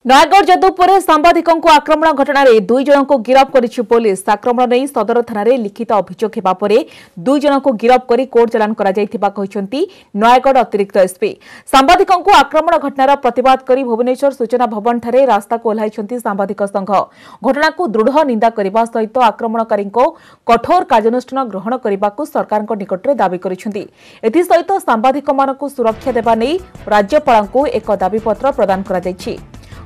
नयागढ़ जदुपुर सांबादिकों को आक्रमण घटना दुई जन को गिरफ्त करिछि पुलिस। आक्रमण नहीं सदर थाना लिखित अभियोग हेबा परे दुई जन को गिरफ्त करी कोर्ट चालान करा जायथिबा कहिसंती नयागढ़ अतिरिक्त एसपी। सांबादिकों को आक्रमण घटनार प्रतिवाद करी भुवनेश्वर सूचना भवन ठारे रास्ता को ओह्लाइछंती सांबादिक संघ। घटना को दृढ़ निंदा करने सहित आक्रमणकारी को कठोर कार्यानुष्ठान ग्रहण करने को सरकार निकट में दाबी करिसंती। एथि सहित सांबादिक मानकु सुरक्षा देबा नै राज्यपाल को एक दाबीपत्र प्रदान करा जायछि।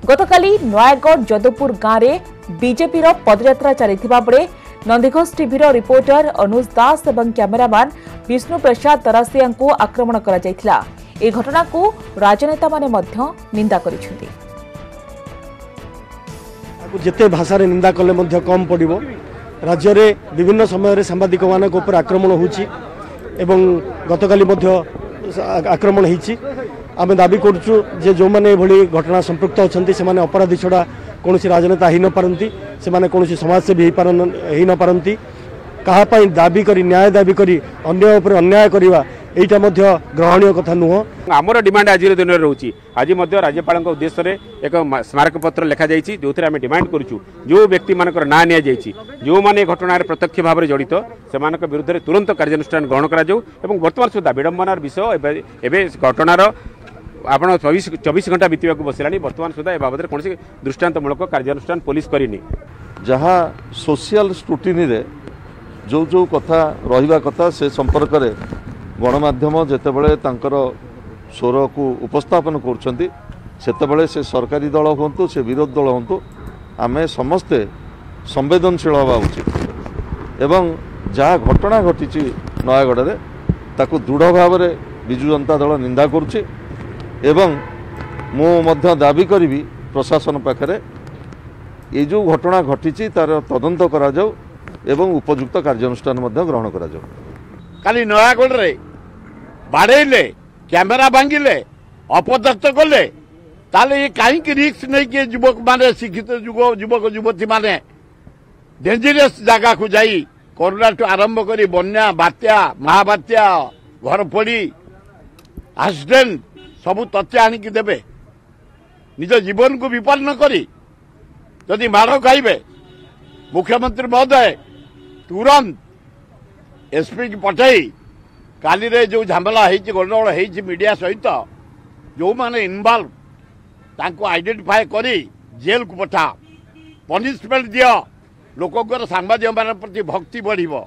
गतकाली नयागढ़ जदुपुर गाँव में बीजेपी पदयात्रा चलता बेले नंदीघोष टीवीर रिपोर्टर अनुज दास और कैमेरामैन विष्णु प्रसाद तरासिया को आक्रमण करा जायथिला। ए घटना को राजनेता माने मध्य निंदा करिसेंती। जेते भाषा रे निंदा कले मध्य कम पड़िबो। राज्य रे विभिन्न समय रे सांबादिक मानक ऊपर आक्रमण होछि एवं गतकाली मध्य आक्रमण होछि। आम दाबी करुचु जे जो माने भली घटना संपृक्त अछंती से माने अपराधी छड़ा कौन राजनेता ही न पारंती, से माने कौन समाजसेवी ही न पारंती। कहा पई दाबी करी न्याय दाबी करी अन्याय ऊपर अन्याय करवा एटा मध्य ग्रहणीय कथा नुह। आमर डिमांड आज दिन रोची। आज राज्यपाल उद्देश्य रे एक स्मारक पत्र लिखा जाइए जो आम डिमांड करूँ जो व्यक्ति मानकर ना नि जाइए जो मैंने घटना प्रत्यक्ष भाव में जड़ित से विरुद्ध में तुरंत कार्यानुष्ठान ग्रहण कर बर्तमान सुधा विडंबनार विषय एवं घटनार आपण 24 घंटा बीतवा बसला बर्तमान सुधा ए बाबद कौन दृष्टांतमूलक कार्यानुष्ठान पुलिस करनी। जहाँ सोशल स्क्रूटिनी रे जो जो कथा रहिबा कथा से संपर्क में गणमाध्यम जेतेबेले तांकर स्वर को उपस्थापन करुछंती सेतेबेले से सरकारी दल हुंतु से विरोधी दल हुंतु आमे समस्ते संवेदनशील हवा उचित एवं जहाँ घटना घटी नयागढ़ रे ताकू दृढ़ भाव में विजु जनता दल निंदा करुछि एवं मु मध्य दाबी करी प्रशासन पाखरे ये जो घटना घटी तार तदंत करा जाऊ एवं उपयुक्त कार्यानुष्ठान मध्य ग्रहण करा जाऊ। काली नयागढ़ रे बाड़ेले कैमेरा भांगिले अपदस्थ कले ताले ये कहीं रिस्क नहीं कि युवक माने शिक्षित युवक युवती माने डेंजरियस जगह को जाई कोरोना टू आरंभ करी बन्या बात्या महाबात्या घर पड़ी एक्सीडेंट सबू तथ्य आणिकी देवे निज जीवन को विपन्न करी जदि माड़ खाइबे मुख्यमंत्री महोदय तुरंत एसपी की पठाई काली रे जो झमेला गंडगोल मीडिया सहित जो माने इनवॉल्व तांको आइडेंटिफाई करी जेल को पठा पनिशमेंट दियो लोकों सांबादिक मान प्रति भक्ति बढ़िबो।